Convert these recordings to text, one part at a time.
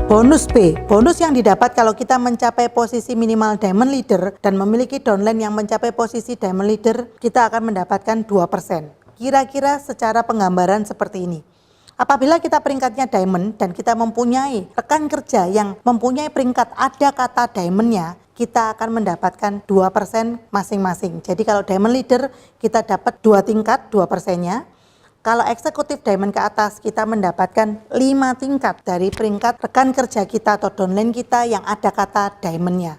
Bonus B, bonus yang didapat kalau kita mencapai posisi minimal diamond leader dan memiliki downline yang mencapai posisi diamond leader, kita akan mendapatkan 2%. Kira-kira secara penggambaran seperti ini. Apabila kita peringkatnya diamond dan kita mempunyai rekan kerja yang mempunyai peringkat ada kata diamondnya, kita akan mendapatkan 2% masing-masing. Jadi kalau diamond leader kita dapat 2 tingkat 2%-nya. Kalau eksekutif diamond ke atas, kita mendapatkan 5 tingkat dari peringkat rekan kerja kita atau downline kita yang ada kata diamondnya.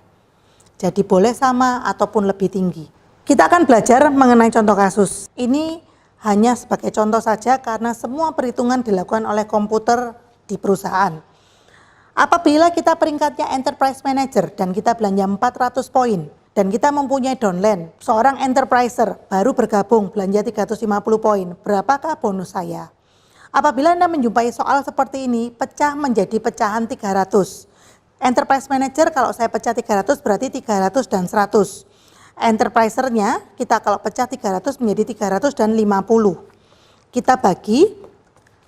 Jadi boleh sama ataupun lebih tinggi. Kita akan belajar mengenai contoh kasus. Ini hanya sebagai contoh saja karena semua perhitungan dilakukan oleh komputer di perusahaan. Apabila kita peringkatnya enterprise manager dan kita belanja 400 poin, dan kita mempunyai downline, seorang enterpriser baru bergabung belanja 350 poin, berapakah bonus saya? Apabila Anda menjumpai soal seperti ini, pecah menjadi pecahan 300. Enterprise manager kalau saya pecah 300 berarti 300 dan 100. Enterprisernya kita kalau pecah 300 menjadi 300 dan 50. Kita bagi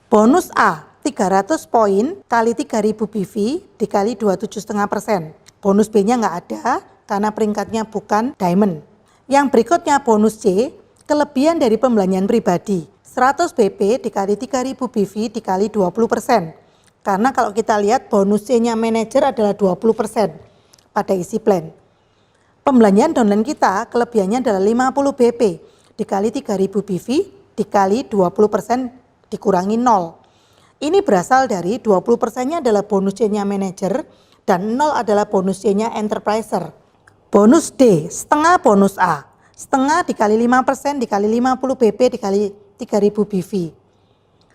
bonus A 300 poin kali 3000 BV dikali 27,5%. Bonus B-nya nggak ada karena peringkatnya bukan diamond. Yang berikutnya bonus C, kelebihan dari pembelanjaan pribadi. 100 BP dikali 3000 BV dikali 20%. Karena kalau kita lihat bonus C-nya manajer adalah 20% pada isi plan. Pembelanjaan downline kita kelebihannya adalah 50 BP dikali 3000 BV dikali 20% dikurangi 0. Ini berasal dari 20%-nya adalah bonus C-nya manajer dan 0 adalah bonus C-nya enterpriser. Bonus D, setengah bonus A. Setengah dikali 5% dikali 50 BP dikali 3000 BV.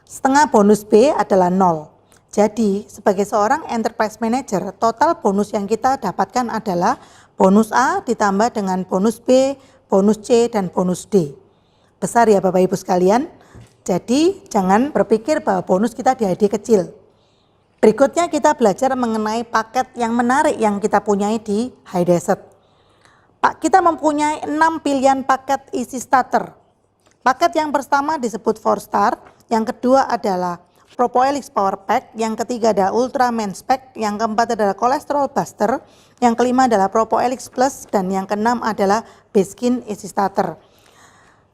Setengah bonus B adalah 0. Jadi sebagai seorang enterprise manager, total bonus yang kita dapatkan adalah bonus A ditambah dengan bonus B, bonus C, dan bonus D. Besar ya Bapak Ibu sekalian. Jadi jangan berpikir bahwa bonus kita di hadiah kecil. Berikutnya kita belajar mengenai paket yang menarik yang kita punyai di High Desert. Kita mempunyai 6 pilihan paket isi starter. Paket yang pertama disebut 4 star, yang kedua adalah Propoelix Power Pack, yang ketiga adalah Ultra Max Pack, yang keempat adalah Cholesterol Buster, yang kelima adalah Propoelix Plus, dan yang keenam adalah Baskin isi starter.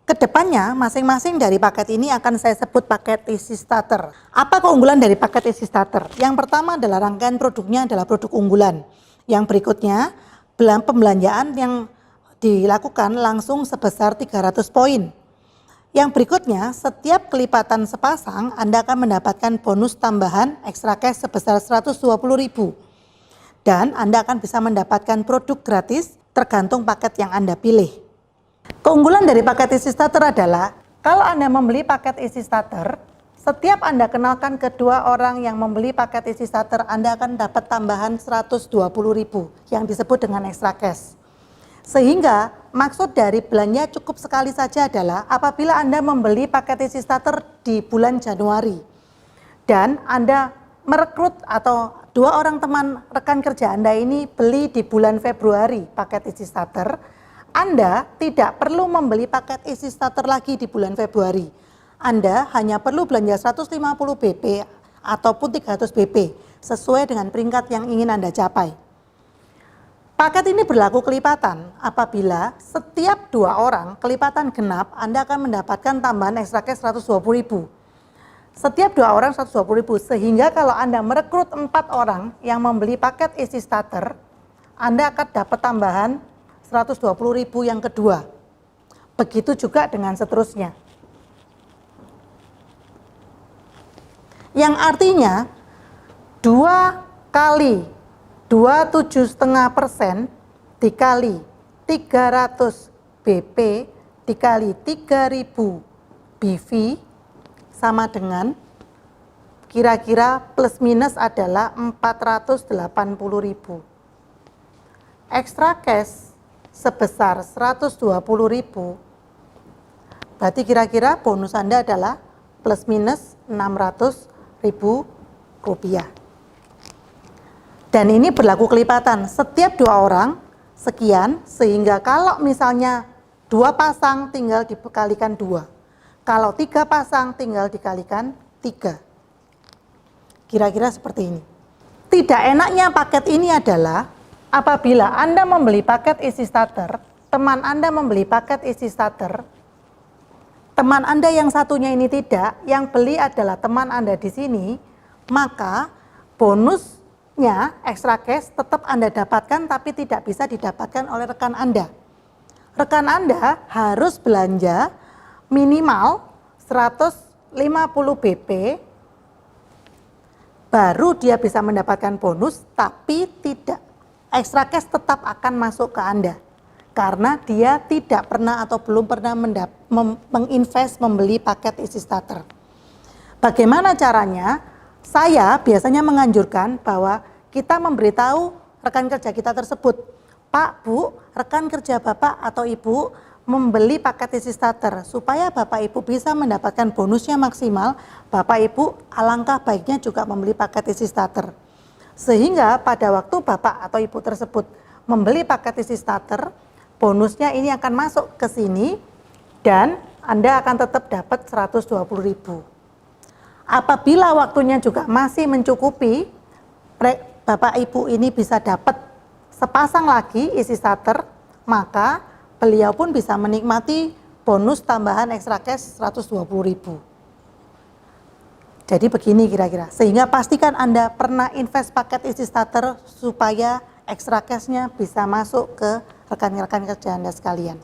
Kedepannya masing-masing dari paket ini akan saya sebut paket isi starter. Apa keunggulan dari paket isi starter? Yang pertama adalah rangkaian produknya adalah produk unggulan. Yang berikutnya pembelanjaan yang dilakukan langsung sebesar 300 poin. Yang berikutnya, setiap kelipatan sepasang Anda akan mendapatkan bonus tambahan extra cash sebesar 120.000. Dan Anda akan bisa mendapatkan produk gratis tergantung paket yang Anda pilih. Keunggulan dari paket isi starter adalah kalau Anda membeli paket isi starter, setiap Anda kenalkan kedua orang yang membeli paket isi starter, Anda akan dapat tambahan 120.000 yang disebut dengan extra cash. Sehingga maksud dari belanja cukup sekali saja adalah apabila Anda membeli paket isi starter di bulan Januari dan Anda merekrut atau 2 orang teman rekan kerja Anda ini beli di bulan Februari paket isi starter, Anda tidak perlu membeli paket isi starter lagi di bulan Februari. Anda hanya perlu belanja 150 BP ataupun 300 BP sesuai dengan peringkat yang ingin Anda capai. Paket ini berlaku kelipatan apabila setiap 2 orang kelipatan genap Anda akan mendapatkan tambahan extra cash 120.000. Setiap 2 orang 120.000 sehingga kalau Anda merekrut 4 orang yang membeli paket isi starter, Anda akan dapat tambahan 120.000 yang kedua. Begitu juga dengan seterusnya. Yang artinya 2 kali 27,5% dikali 300 BP dikali 3000 BV sama dengan kira-kira plus minus adalah 480.000. Extra cash sebesar 120.000, berarti kira-kira bonus Anda adalah plus minus 600.000 rupiah. Dan ini berlaku kelipatan, setiap 2 orang sekian, sehingga kalau misalnya 2 pasang tinggal dikalikan 2. Kalau 3 pasang tinggal dikalikan 3. Kira-kira seperti ini. Tidak enaknya paket ini adalah apabila Anda membeli paket isi starter, teman Anda membeli paket isi starter, teman Anda yang satunya ini tidak, yang beli adalah teman Anda di sini, maka bonusnya extra cash tetap Anda dapatkan tapi tidak bisa didapatkan oleh rekan Anda. Rekan Anda harus belanja minimal 150 BP baru dia bisa mendapatkan bonus, tapi tidak, extra cash tetap akan masuk ke Anda karena dia tidak pernah atau belum pernah menginvest membeli paket isi starter. Bagaimana caranya? Saya biasanya menganjurkan bahwa kita memberitahu rekan kerja kita tersebut, Pak, Bu, rekan kerja Bapak atau Ibu membeli paket isi starter supaya Bapak Ibu bisa mendapatkan bonusnya maksimal. Bapak Ibu alangkah baiknya juga membeli paket isi starter, sehingga pada waktu Bapak atau Ibu tersebut membeli paket isi starter, bonusnya ini akan masuk ke sini dan Anda akan tetap dapat 120.000. Apabila waktunya juga masih mencukupi, Bapak Ibu ini bisa dapat sepasang lagi isi starter, maka beliau pun bisa menikmati bonus tambahan extra cash 120.000. Jadi begini kira-kira, sehingga pastikan Anda pernah invest paket isi starter supaya extra cash-nya bisa masuk ke rekan-rekan kerja Anda sekalian.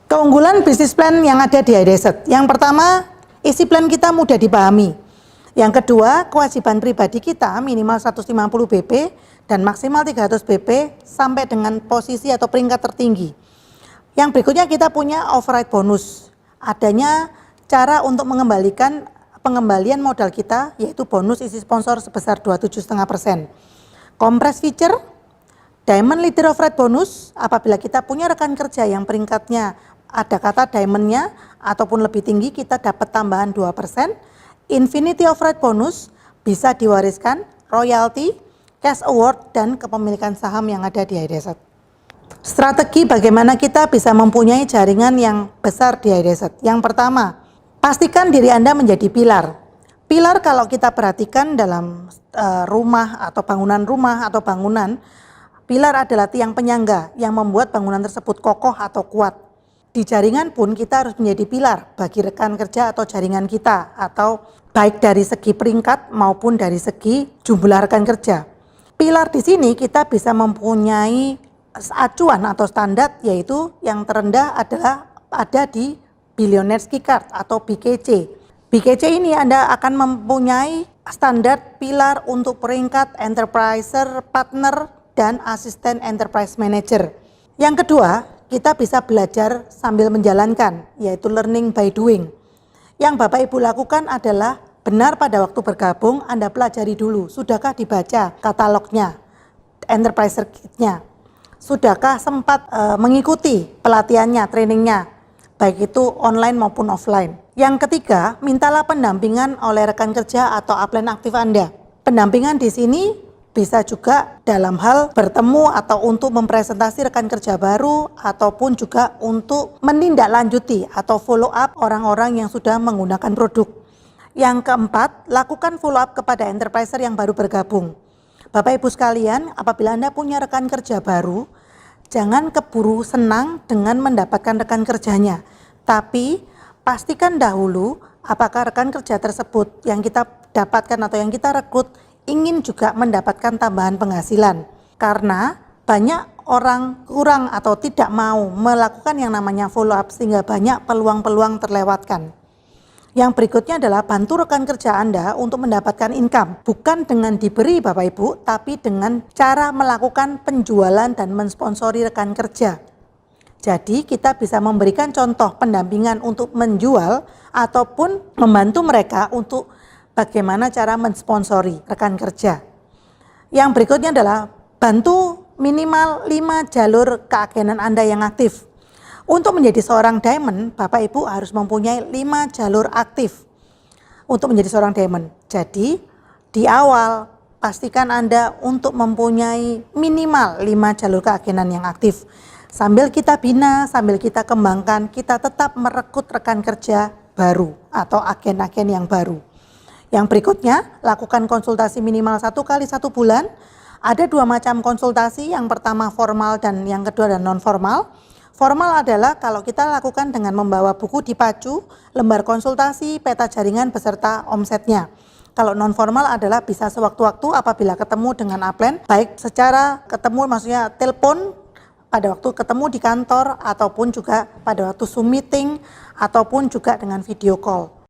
Keunggulan bisnis plan yang ada di iDesert. Yang pertama, isi plan kita mudah dipahami. Yang kedua, kewajiban pribadi kita minimal 150 BP dan maksimal 300 BP sampai dengan posisi atau peringkat tertinggi. Yang berikutnya kita punya override bonus. Adanya cara untuk mengembalikan pengembalian modal kita, yaitu bonus isi sponsor sebesar 27,5%. Compress feature, diamond leader override bonus, apabila kita punya rekan kerja yang peringkatnya ada kata diamondnya ataupun lebih tinggi, kita dapat tambahan 2%. Infinity override bonus bisa diwariskan, royalty, cash award, dan kepemilikan saham yang ada di iDesert. Strategi bagaimana kita bisa mempunyai jaringan yang besar di iDesert. Yang pertama, pastikan diri Anda menjadi pilar. Pilar kalau kita perhatikan dalam rumah atau bangunan, pilar adalah tiang penyangga yang membuat bangunan tersebut kokoh atau kuat. Di jaringan pun kita harus menjadi pilar bagi rekan kerja atau jaringan kita, atau baik dari segi peringkat maupun dari segi jumlah rekan kerja. Pilar di sini kita bisa mempunyai acuan atau standar, yaitu yang terendah adalah ada di Billionaires Key Card atau BKC. BKC ini Anda akan mempunyai standar pilar untuk peringkat Enterpriser, Partner, dan Asisten Enterprise Manager. Yang kedua, kita bisa belajar sambil menjalankan, yaitu learning by doing. Yang Bapak Ibu lakukan adalah benar pada waktu bergabung Anda pelajari dulu, sudahkah dibaca katalognya, Enterpriser Kit-nya. Sudahkah sempat mengikuti pelatihannya, trainingnya, baik itu online maupun offline. Yang ketiga, mintalah pendampingan oleh rekan kerja atau upline aktif Anda. Pendampingan di sini bisa juga dalam hal bertemu atau untuk mempresentasi rekan kerja baru, ataupun juga untuk menindaklanjuti atau follow up orang-orang yang sudah menggunakan produk. Yang keempat, lakukan follow up kepada enterpriser yang baru bergabung. Bapak Ibu sekalian, apabila Anda punya rekan kerja baru, jangan keburu senang dengan mendapatkan rekan kerjanya, tapi pastikan dahulu apakah rekan kerja tersebut yang kita dapatkan atau yang kita rekrut ingin juga mendapatkan tambahan penghasilan. Karena banyak orang kurang atau tidak mau melakukan yang namanya follow up, sehingga banyak peluang-peluang terlewatkan. Yang berikutnya adalah bantu rekan kerja Anda untuk mendapatkan income, bukan dengan diberi Bapak Ibu, tapi dengan cara melakukan penjualan dan mensponsori rekan kerja. Jadi kita bisa memberikan contoh pendampingan untuk menjual ataupun membantu mereka untuk bagaimana cara mensponsori rekan kerja. Yang berikutnya adalah bantu minimal 5 jalur keagenan Anda yang aktif. Untuk menjadi seorang diamond, Bapak Ibu harus mempunyai 5 jalur aktif untuk menjadi seorang diamond. Jadi di awal pastikan Anda untuk mempunyai minimal 5 jalur keagenan yang aktif. Sambil kita bina, sambil kita kembangkan, kita tetap merekrut rekan kerja baru atau agen-agen yang baru. Yang berikutnya, lakukan konsultasi minimal 1 kali 1 bulan. Ada 2 macam konsultasi, yang pertama formal dan yang kedua non formal. Formal adalah kalau kita lakukan dengan membawa buku dipacu, lembar konsultasi, peta jaringan beserta omsetnya. Kalau non formal adalah bisa sewaktu-waktu apabila ketemu dengan upline, baik secara ketemu maksudnya telepon pada waktu ketemu di kantor ataupun juga pada waktu Zoom meeting ataupun juga dengan video call.